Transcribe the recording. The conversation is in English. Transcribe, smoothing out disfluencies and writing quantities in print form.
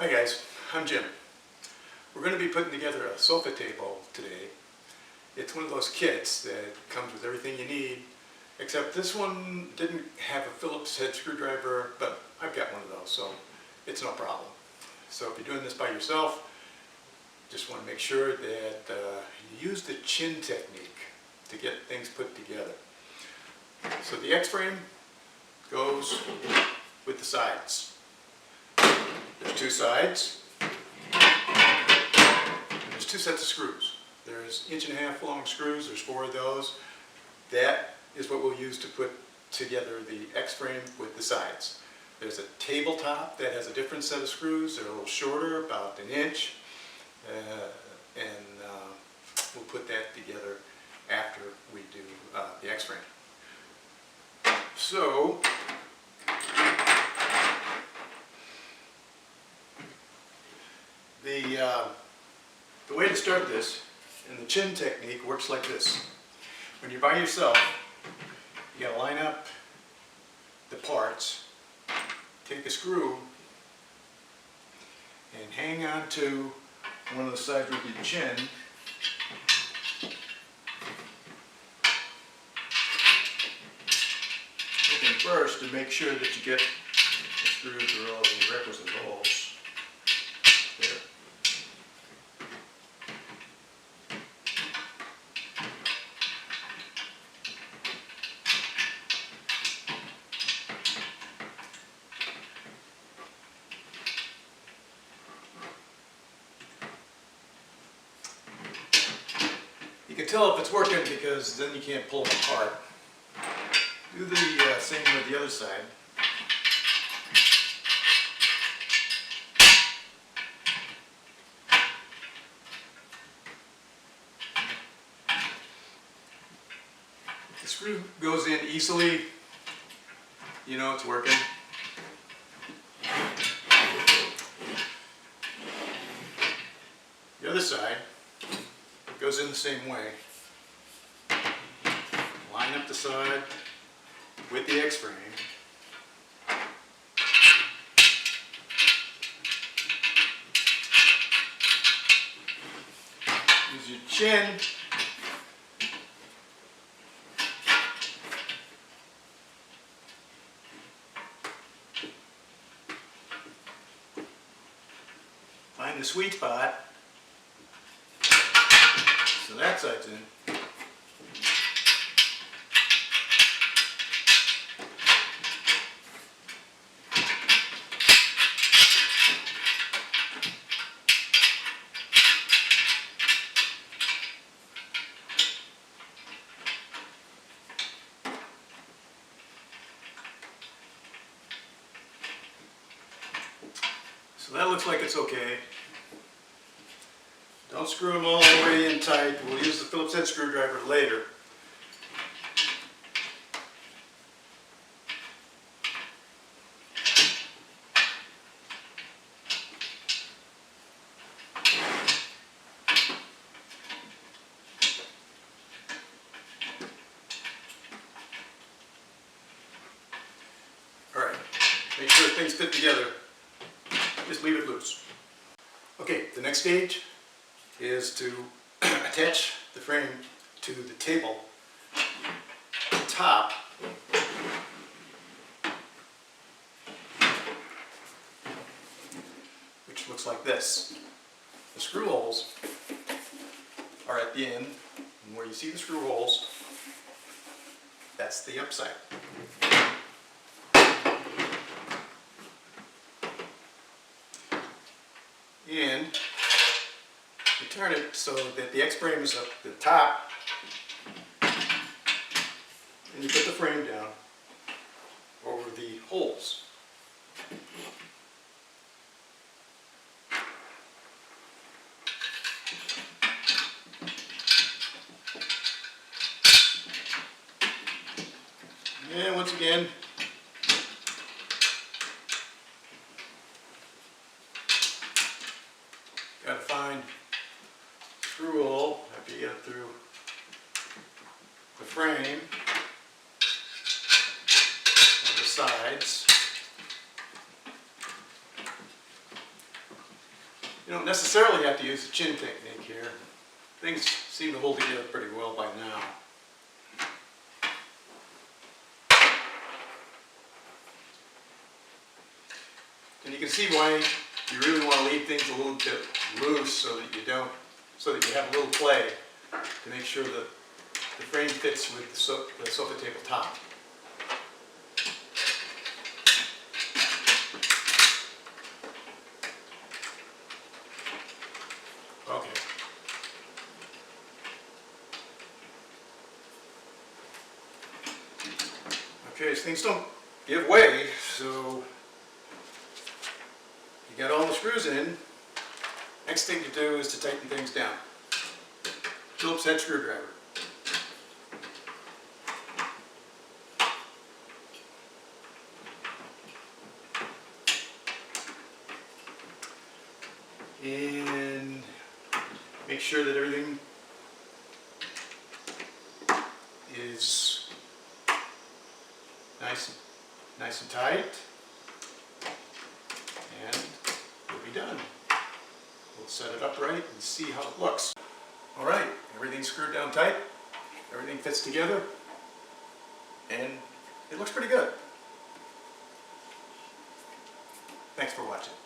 Hi guys, I'm Jim. We're going to be putting together a sofa table today. It's one of those kits that comes with everything you need, except this one didn't have a Phillips head screwdriver, but I've got one of those, so it's no problem. So if you're doing this by yourself, just want to make sure that you use the chin technique to get things put together. So the X-frame goes with the sides. There's two sides, and there's two sets of screws. There's 1.5" long screws, there's 4 of those. That is what we'll use to put together the X-frame with the sides. There's a tabletop that has a different set of screws. They're a little shorter, about 1 inch, and we'll put that together after we do the X-frame. So, the way to start this, and the chin technique works like this. When you're by yourself, you gotta line up the parts, take a screw, and hang on to one of the sides with your chin. Looking first to make sure that you get the screws through all the requisite holes. There. You can tell if it's working because then you can't pull them apart. Do the same with the other side. If the screw goes in easily, you know it's working. The other side goes in the same way. Line up the side with the X-frame. Use your chin. Find the sweet spot. So that side's in. So that looks like it's okay. Don't screw them all the way in tight. We'll use the Phillips head screwdriver later. Alright, make sure things fit together. Just leave it loose. Okay, the next stage is to attach the frame to the table top, which looks like this. The screw holes are at the end, and where you see the screw holes, that's the upside. And you turn it so that the X-frame is up the top, and you put the frame down over the holes. And once again, got to find screw hole after you get it through the frame on the sides. You don't necessarily have to use the chin technique here. Things seem to hold together pretty well by now. And you can see why you really want to leave things a little bit loose so that you have a little play to make sure that the frame fits with the sofa table top. Okay. Okay, so things don't give way, so you got all the screws in. Next thing to do is to tighten things down. Phillips head screwdriver. And make sure that everything is nice and tight, and we'll be done. We'll set it up right and see how it looks. All right, everything's screwed down tight, everything fits together, and it looks pretty good. Thanks for watching.